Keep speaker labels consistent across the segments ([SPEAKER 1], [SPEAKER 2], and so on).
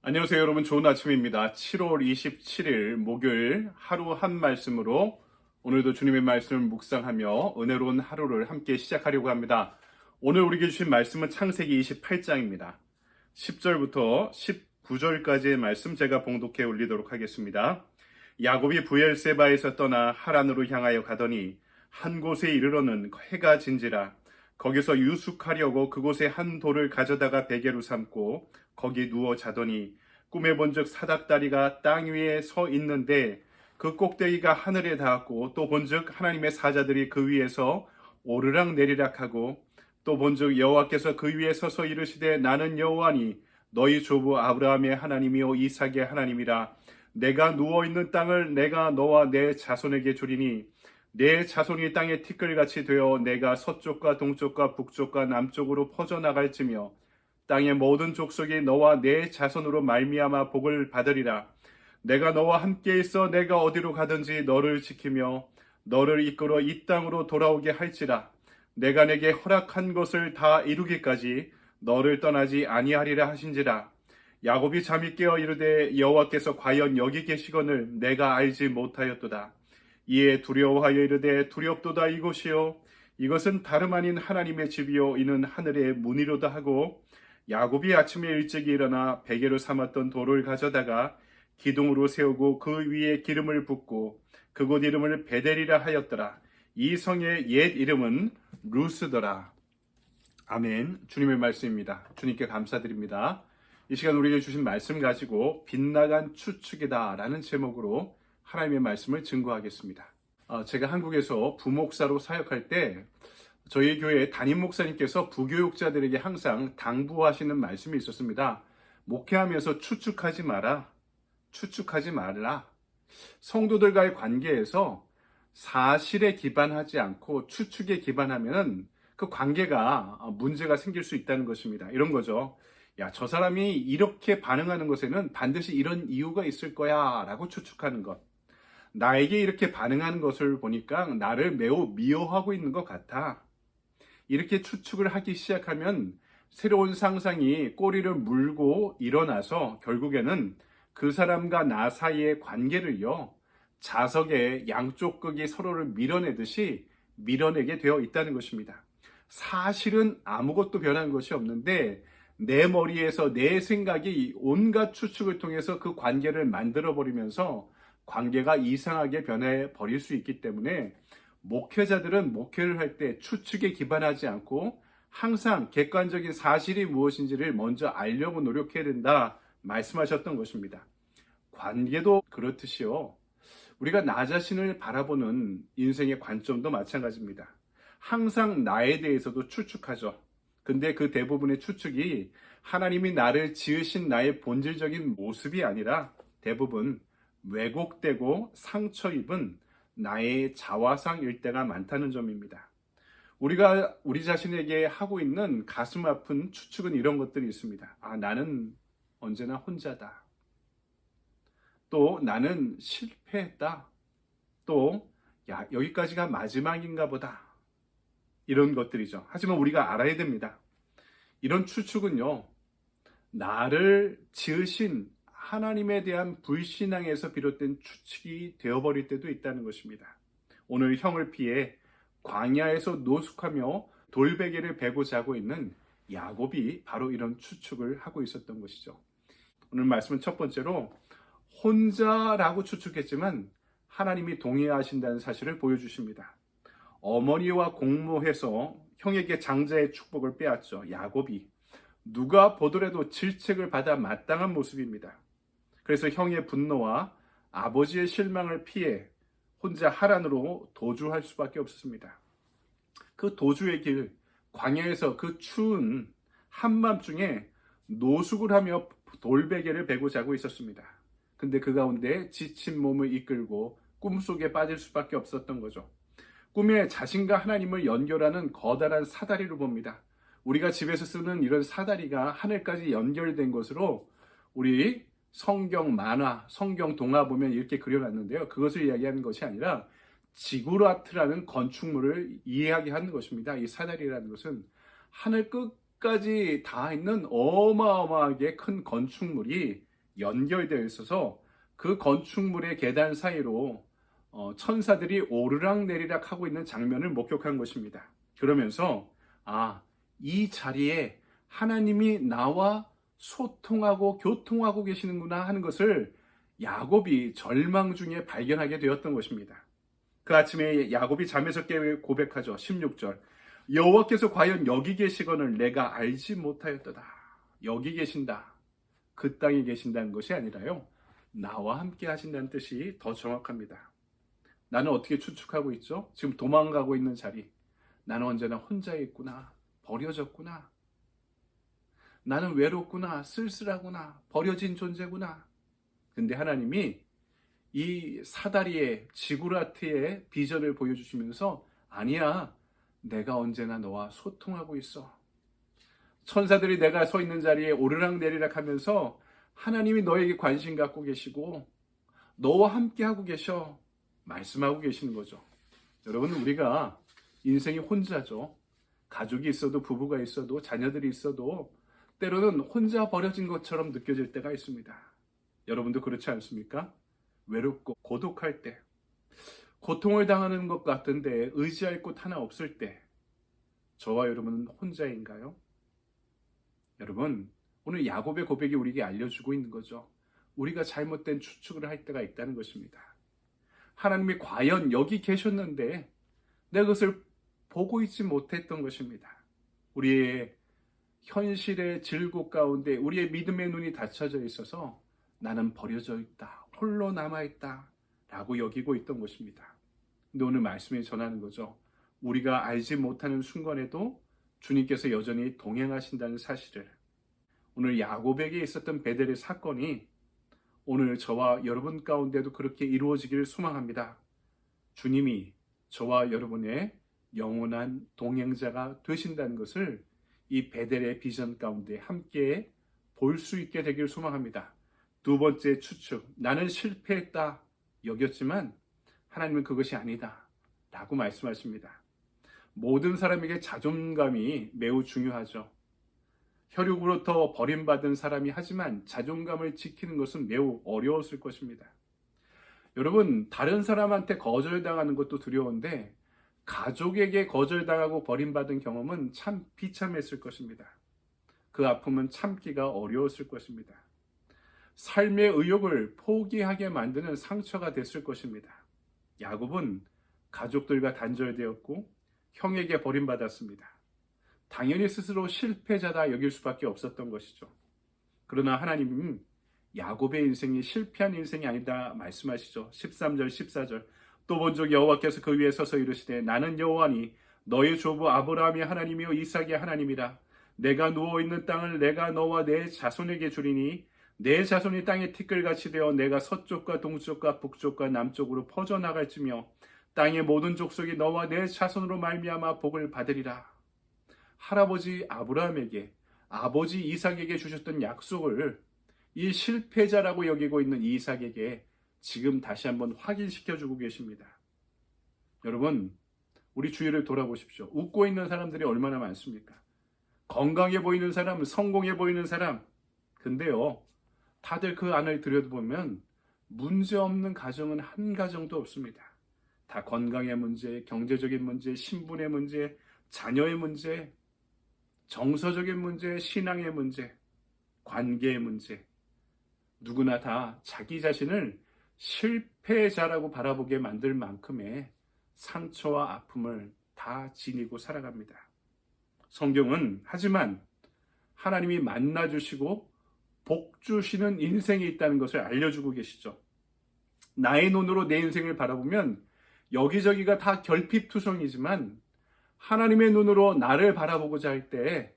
[SPEAKER 1] 안녕하세요, 여러분. 좋은 아침입니다. 7월 27일 목요일 하루 한 말씀으로 오늘도 주님의 말씀을 묵상하며 은혜로운 하루를 함께 시작하려고 합니다. 오늘 우리에게 주신 말씀은 창세기 28장입니다. 10절부터 19절까지의 말씀 제가 봉독해 올리도록 하겠습니다. 야곱이 브엘세바에서 떠나 하란으로 향하여 가더니 한 곳에 이르러는 해가 진지라. 거기서 유숙하려고 그곳에 한 돌을 가져다가 베개로 삼고 거기 누워 자더니 꿈에 본즉 사닥다리가 땅 위에 서 있는데 그 꼭대기가 하늘에 닿았고 또 본즉 하나님의 사자들이 그 위에서 오르락 내리락 하고 또 본즉 여호와께서 그 위에 서서 이르시되 나는 여호와니 너희 조부 아브라함의 하나님이요 이삭의 하나님이라. 내가 누워있는 땅을 내가 너와 내 자손에게 주리니 내 자손이 땅의 티끌같이 되어 내가 서쪽과 동쪽과 북쪽과 남쪽으로 퍼져나갈지며 땅의 모든 족속이 너와 내 자손으로 말미암아 복을 받으리라. 내가 너와 함께 있어 내가 어디로 가든지 너를 지키며 너를 이끌어 이 땅으로 돌아오게 할지라. 내가 내게 허락한 것을 다 이루기까지 너를 떠나지 아니하리라 하신지라. 야곱이 잠이 깨어 이르되 여호와께서 과연 여기 계시거늘 내가 알지 못하였도다. 이에 두려워하여 이르되 두렵도다. 이곳이요 이것은 다름 아닌 하나님의 집이요 이는 하늘의 문이로다 하고 야곱이 아침에 일찍 일어나 베개로 삼았던 돌을 가져다가 기둥으로 세우고 그 위에 기름을 붓고 그곳 이름을 베델이라 하였더라. 이 성의 옛 이름은 루스더라. 아멘. 주님의 말씀입니다. 주님께 감사드립니다. 이 시간 우리에게 주신 말씀 가지고 빗나간 추측이다 라는 제목으로 하나님의 말씀을 증거하겠습니다. 제가 한국에서 부목사로 사역할 때 저희 교회 담임 목사님께서 부교육자들에게 항상 당부하시는 말씀이 있었습니다. 목회하면서 추측하지 마라. 추측하지 말라. 성도들과의 관계에서 사실에 기반하지 않고 추측에 기반하면 그 관계가 문제가 생길 수 있다는 것입니다. 이런 거죠. 야, 저 사람이 이렇게 반응하는 것에는 반드시 이런 이유가 있을 거야 라고 추측하는 것. 나에게 이렇게 반응하는 것을 보니까 나를 매우 미워하고 있는 것 같아. 이렇게 추측을 하기 시작하면 새로운 상상이 꼬리를 물고 일어나서 결국에는 그 사람과 나 사이의 관계를요, 자석의 양쪽 극이 서로를 밀어내듯이 밀어내게 되어 있다는 것입니다. 사실은 아무것도 변한 것이 없는데 내 머리에서 내 생각이 온갖 추측을 통해서 그 관계를 만들어버리면서 관계가 이상하게 변해버릴 수 있기 때문에 목회자들은 목회를 할 때 추측에 기반하지 않고 항상 객관적인 사실이 무엇인지를 먼저 알려고 노력해야 된다 말씀하셨던 것입니다. 관계도 그렇듯이요. 우리가 나 자신을 바라보는 인생의 관점도 마찬가지입니다. 항상 나에 대해서도 추측하죠. 근데 그 대부분의 추측이 하나님이 나를 지으신 나의 본질적인 모습이 아니라 대부분 왜곡되고 상처 입은 나의 자화상일 때가 많다는 점입니다. 우리가 우리 자신에게 하고 있는 가슴 아픈 추측은 이런 것들이 있습니다. 나는 언제나 혼자다. 또 나는 실패했다. 또 여기까지가 마지막인가 보다. 이런 것들이죠. 하지만 우리가 알아야 됩니다. 이런 추측은요, 나를 지으신 하나님에 대한 불신앙에서 비롯된 추측이 되어버릴 때도 있다는 것입니다. 오늘 형을 피해 광야에서 노숙하며 돌베개를 베고 자고 있는 야곱이 바로 이런 추측을 하고 있었던 것이죠. 오늘 말씀은 첫 번째로 혼자라고 추측했지만 하나님이 동의하신다는 사실을 보여주십니다. 어머니와 공모해서 형에게 장자의 축복을 빼앗죠. 야곱이 누가 보더라도 질책을 받아 마땅한 모습입니다. 그래서 형의 분노와 아버지의 실망을 피해 혼자 하란으로 도주할 수밖에 없었습니다. 그 도주의 길, 광야에서 그 추운 한밤중에 노숙을 하며 돌베개를 베고 자고 있었습니다. 근데 그 가운데 지친 몸을 이끌고 꿈속에 빠질 수밖에 없었던 거죠. 꿈에 자신과 하나님을 연결하는 거대한 사다리를 봅니다. 우리가 집에서 쓰는 이런 사다리가 하늘까지 연결된 것으로 우리 성경 만화, 성경 동화 보면 이렇게 그려놨는데요. 그것을 이야기하는 것이 아니라 지구라트라는 건축물을 이해하게 하는 것입니다. 이 사다리라는 것은 하늘 끝까지 다 있는 어마어마하게 큰 건축물이 연결되어 있어서 그 건축물의 계단 사이로 천사들이 오르락내리락 하고 있는 장면을 목격한 것입니다. 그러면서 이 자리에 하나님이 나와 소통하고 교통하고 계시는구나 하는 것을 야곱이 절망 중에 발견하게 되었던 것입니다. 그 아침에 야곱이 잠에서 깨어 고백하죠. 16절. 여호와께서 과연 여기 계시거늘 내가 알지 못하였도다. 여기 계신다. 그 땅에 계신다는 것이 아니라요, 나와 함께 하신다는 뜻이 더 정확합니다. 나는 어떻게 추측하고 있죠? 지금 도망가고 있는 자리. 나는 언제나 혼자 있구나. 버려졌구나. 나는 외롭구나. 쓸쓸하구나. 버려진 존재구나. 근데 하나님이 이 사다리의 지구라트의 비전을 보여주시면서 아니야. 내가 언제나 너와 소통하고 있어. 천사들이 내가 서 있는 자리에 오르락내리락 하면서 하나님이 너에게 관심 갖고 계시고 너와 함께 하고 계셔. 말씀하고 계시는 거죠. 여러분, 우리가 인생이 혼자죠. 가족이 있어도 부부가 있어도 자녀들이 있어도 때로는 혼자 버려진 것처럼 느껴질 때가 있습니다. 여러분도 그렇지 않습니까? 외롭고 고독할 때, 고통을 당하는 것 같은데 의지할 곳 하나 없을 때 저와 여러분은 혼자인가요? 여러분, 오늘 야곱의 고백이 우리에게 알려주고 있는 거죠. 우리가 잘못된 추측을 할 때가 있다는 것입니다. 하나님이 과연 여기 계셨는데 내가 그것을 보고 있지 못했던 것입니다. 우리의 현실의 질곡 가운데 우리의 믿음의 눈이 닫혀져 있어서 나는 버려져 있다, 홀로 남아있다 라고 여기고 있던 것입니다. 근데 오늘 말씀이 전하는 거죠. 우리가 알지 못하는 순간에도 주님께서 여전히 동행하신다는 사실을. 오늘 야곱에게 있었던 베델의 사건이 오늘 저와 여러분 가운데도 그렇게 이루어지기를 소망합니다. 주님이 저와 여러분의 영원한 동행자가 되신다는 것을 이 베델의 비전 가운데 함께 볼 수 있게 되기를 소망합니다. 두 번째 추측, 나는 실패했다 여겼지만 하나님은 그것이 아니다 라고 말씀하십니다. 모든 사람에게 자존감이 매우 중요하죠. 혈육으로부터 버림받은 사람이 하지만 자존감을 지키는 것은 매우 어려웠을 것입니다. 여러분, 다른 사람한테 거절당하는 것도 두려운데 가족에게 거절당하고 버림받은 경험은 참 비참했을 것입니다. 그 아픔은 참기가 어려웠을 것입니다. 삶의 의욕을 포기하게 만드는 상처가 됐을 것입니다. 야곱은 가족들과 단절되었고 형에게 버림받았습니다. 당연히 스스로 실패자다 여길 수밖에 없었던 것이죠. 그러나 하나님은 야곱의 인생이 실패한 인생이 아니다 말씀하시죠. 13절 14절. 또 본즉 여호와께서 그 위에 서서 이르시되 나는 여호와니 너의 조부 아브라함이 하나님이요 이삭의 하나님이라. 내가 누워있는 땅을 내가 너와 내 자손에게 주리니 내 자손이 땅의 티끌같이 되어 내가 서쪽과 동쪽과 북쪽과 남쪽으로 퍼져나갈지며 땅의 모든 족속이 너와 내 자손으로 말미암아 복을 받으리라. 할아버지 아브라함에게 아버지 이삭에게 주셨던 약속을 이 실패자라고 여기고 있는 이삭에게 지금 다시 한번 확인시켜주고 계십니다. 여러분, 우리 주위를 돌아보십시오. 웃고 있는 사람들이 얼마나 많습니까? 건강해 보이는 사람, 성공해 보이는 사람. 근데요, 다들 그 안을 들여다보면 문제없는 가정은 한 가정도 없습니다. 다 건강의 문제, 경제적인 문제, 신분의 문제, 자녀의 문제, 정서적인 문제, 신앙의 문제, 관계의 문제. 누구나 다 자기 자신을 실패자라고 바라보게 만들 만큼의 상처와 아픔을 다 지니고 살아갑니다. 성경은 하지만 하나님이 만나주시고 복 주시는 인생이 있다는 것을 알려주고 계시죠. 나의 눈으로 내 인생을 바라보면 여기저기가 다 결핍투성이지만 하나님의 눈으로 나를 바라보고자 할 때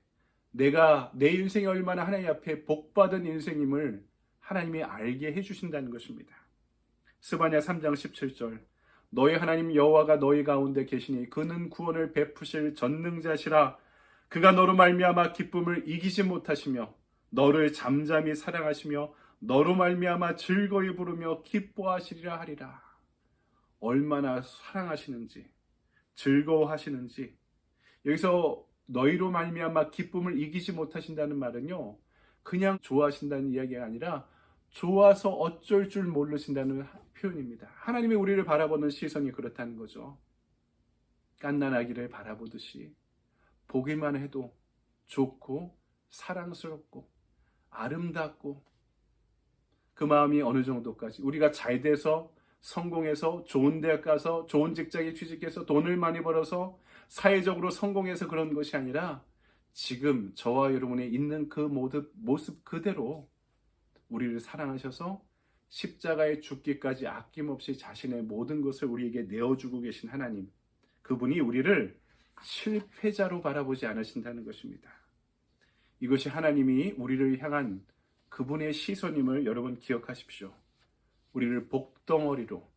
[SPEAKER 1] 내가 내 인생이 얼마나 하나님 앞에 복받은 인생임을 하나님이 알게 해주신다는 것입니다. 스바냐 3장 17절. 너희 하나님 여호와가 너희 가운데 계시니 그는 구원을 베푸실 전능자시라. 그가 너로 말미암아 기쁨을 이기지 못하시며 너를 잠잠히 사랑하시며 너로 말미암아 즐거이 부르며 기뻐하시리라 하리라. 얼마나 사랑하시는지 즐거워하시는지. 여기서 너희로 말미암아 기쁨을 이기지 못하신다는 말은요, 그냥 좋아하신다는 이야기가 아니라 좋아서 어쩔 줄 모르신다는 표현입니다. 하나님이 우리를 바라보는 시선이 그렇다는 거죠. 갓난아기를 바라보듯이 보기만 해도 좋고 사랑스럽고 아름답고, 그 마음이 어느 정도까지 우리가 잘 돼서 성공해서 좋은 대학 가서 좋은 직장에 취직해서 돈을 많이 벌어서 사회적으로 성공해서 그런 것이 아니라 지금 저와 여러분이 있는 그 모습 그대로 우리를 사랑하셔서 십자가에 죽기까지 아낌없이 자신의 모든 것을 우리에게 내어주고 계신 하나님, 그분이 우리를 실패자로 바라보지 않으신다는 것입니다. 이것이 하나님이 우리를 향한 그분의 시선임을 여러분 기억하십시오. 우리를 복덩어리로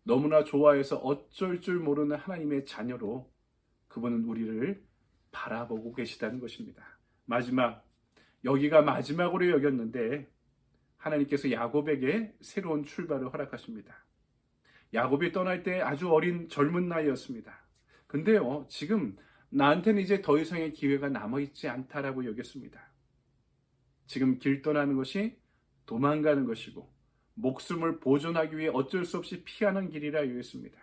[SPEAKER 1] 너무나 좋아해서 어쩔 줄 모르는 하나님의 자녀로 그분은 우리를 바라보고 계시다는 것입니다. 여기가 마지막으로 여겼는데 하나님께서 야곱에게 새로운 출발을 허락하십니다. 야곱이 떠날 때 아주 어린 젊은 나이였습니다. 근데요, 지금 나한테는 이제 더 이상의 기회가 남아있지 않다라고 여겼습니다. 지금 길 떠나는 것이 도망가는 것이고 목숨을 보존하기 위해 어쩔 수 없이 피하는 길이라 여겼습니다.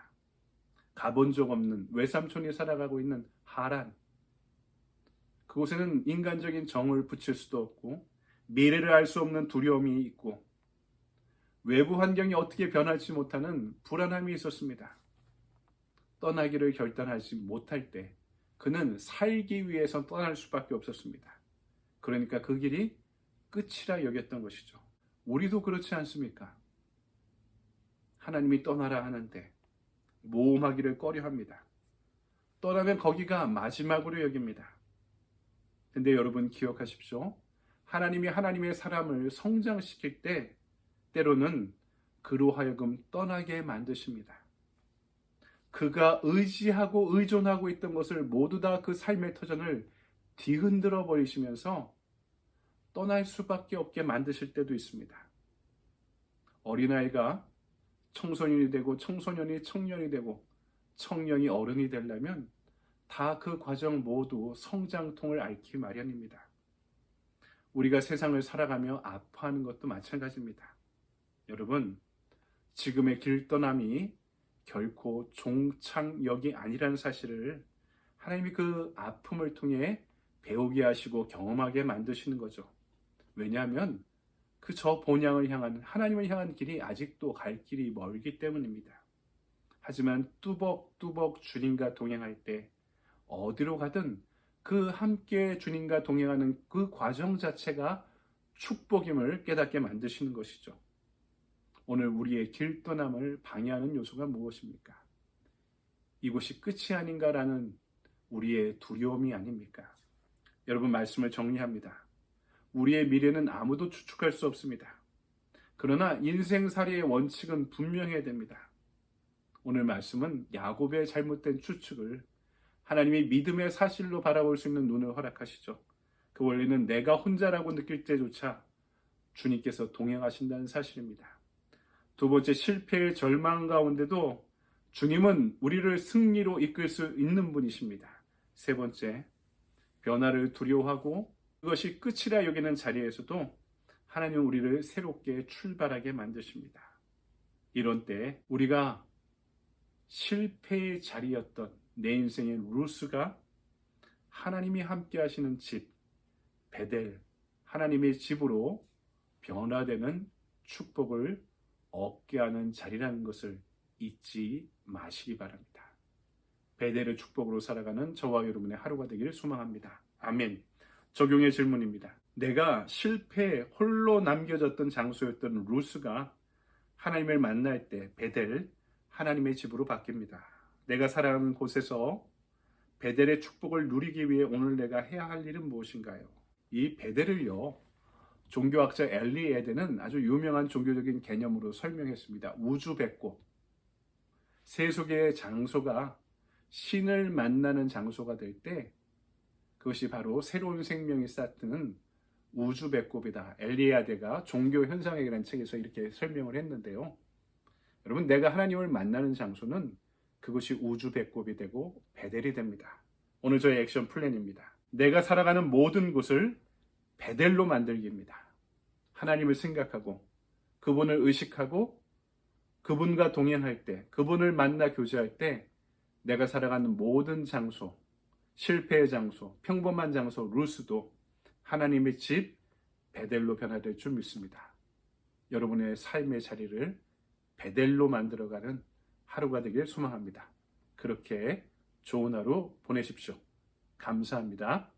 [SPEAKER 1] 가본 적 없는 외삼촌이 살아가고 있는 하란, 그곳에는 인간적인 정을 붙일 수도 없고 미래를 알 수 없는 두려움이 있고 외부 환경이 어떻게 변할지 못하는 불안함이 있었습니다. 떠나기를 결단하지 못할 때 그는 살기 위해서 떠날 수밖에 없었습니다. 그러니까 그 길이 끝이라 여겼던 것이죠. 우리도 그렇지 않습니까? 하나님이 떠나라 하는데 모험하기를 꺼려합니다. 떠나면 거기가 마지막으로 여깁니다. 근데 여러분 기억하십시오. 하나님이 하나님의 사람을 성장시킬 때 때로는 그로 하여금 떠나게 만드십니다. 그가 의지하고 의존하고 있던 것을 모두 다 그 삶의 터전을 뒤흔들어 버리시면서 떠날 수밖에 없게 만드실 때도 있습니다. 어린아이가 청소년이 되고 청소년이 청년이 되고 청년이 어른이 되려면 다 그 과정 모두 성장통을 앓기 마련입니다. 우리가 세상을 살아가며 아파하는 것도 마찬가지입니다. 여러분, 지금의 길떠남이 결코 종착역이 아니라는 사실을 하나님이 그 아픔을 통해 배우게 하시고 경험하게 만드시는 거죠. 왜냐하면 그 저 본향을 향한, 하나님을 향한 길이 아직도 갈 길이 멀기 때문입니다. 하지만 뚜벅뚜벅 주님과 동행할 때 어디로 가든 그 함께 주님과 동행하는 그 과정 자체가 축복임을 깨닫게 만드시는 것이죠. 오늘 우리의 길떠남을 방해하는 요소가 무엇입니까? 이곳이 끝이 아닌가라는 우리의 두려움이 아닙니까? 여러분, 말씀을 정리합니다. 우리의 미래는 아무도 추측할 수 없습니다. 그러나 인생살이의 원칙은 분명해야 됩니다. 오늘 말씀은 야곱의 잘못된 추측을 하나님이 믿음의 사실로 바라볼 수 있는 눈을 허락하시죠. 그 원리는 내가 혼자라고 느낄 때조차 주님께서 동행하신다는 사실입니다. 두 번째, 실패의 절망 가운데도 주님은 우리를 승리로 이끌 수 있는 분이십니다. 세 번째, 변화를 두려워하고 그것이 끝이라 여기는 자리에서도 하나님은 우리를 새롭게 출발하게 만드십니다. 이런 때 우리가 실패의 자리였던 내 인생의 루스가 하나님이 함께 하시는 집, 베델, 하나님의 집으로 변화되는 축복을 얻게 하는 자리라는 것을 잊지 마시기 바랍니다. 베델의 축복으로 살아가는 저와 여러분의 하루가 되기를 소망합니다. 아멘. 적용의 질문입니다. 내가 실패에 홀로 남겨졌던 장소였던 루스가 하나님을 만날 때 베델, 하나님의 집으로 바뀝니다. 내가 살아가는 곳에서 베델의 축복을 누리기 위해 오늘 내가 해야 할 일은 무엇인가요? 이 베델을요, 종교학자 엘리 에덴은 아주 유명한 종교적인 개념으로 설명했습니다. 우주 배꼽. 세속의 장소가 신을 만나는 장소가 될 때 그것이 바로 새로운 생명이 싹트는 우주 배꼽이다. 엘리야데가 종교 현상학이라는 책에서 이렇게 설명을 했는데요. 여러분, 내가 하나님을 만나는 장소는 그것이 우주 배꼽이 되고 베델이 됩니다. 오늘 저의 액션 플랜입니다. 내가 살아가는 모든 곳을 베델로 만들기입니다. 하나님을 생각하고 그분을 의식하고 그분과 동행할 때, 그분을 만나 교제할 때 내가 살아가는 모든 장소, 실패의 장소, 평범한 장소, 루스도 하나님의 집 베델로 변화될 줄 믿습니다. 여러분의 삶의 자리를 베델로 만들어가는 하루가 되길 소망합니다. 그렇게 좋은 하루 보내십시오. 감사합니다.